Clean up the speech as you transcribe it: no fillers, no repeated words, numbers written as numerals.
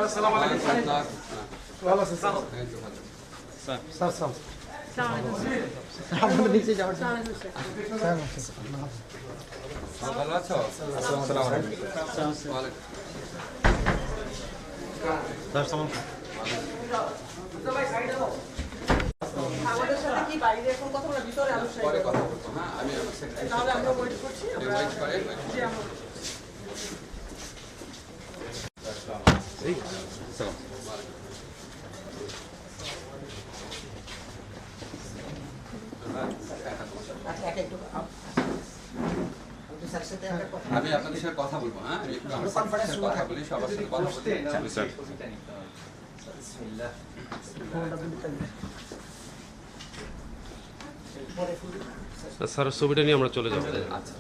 আসসালামু আলাইকুম। ভালো আছেন স্যার? স্যার স্যার আমাদের নিচে যাওয়ার জন্য স্যার ভালো আছো? আসসালামু আলাইকুম। স্যার সালাম। আমাদের সাথে কি বাইরে এখন কথা বলা ভিতরে আলোচনা পরে কথা বলবো। হ্যাঁ, আমি আমার সেক্রেটারি তাহলে আমরা ওয়েট করছি ওয়েট করে জি আমরা আচ্ছা একটু স্যার সাথে একটা কথা আমি আপনাদের সাথে কথা বলবো। হ্যাঁ, আমি একটু আমার সাথে কথা বলি, সবার সাথে কথা বলতে স্যার। বিসমিল্লাহ। স্যার ছবিটা নিয়ে আমরা চলে যাবো। আচ্ছা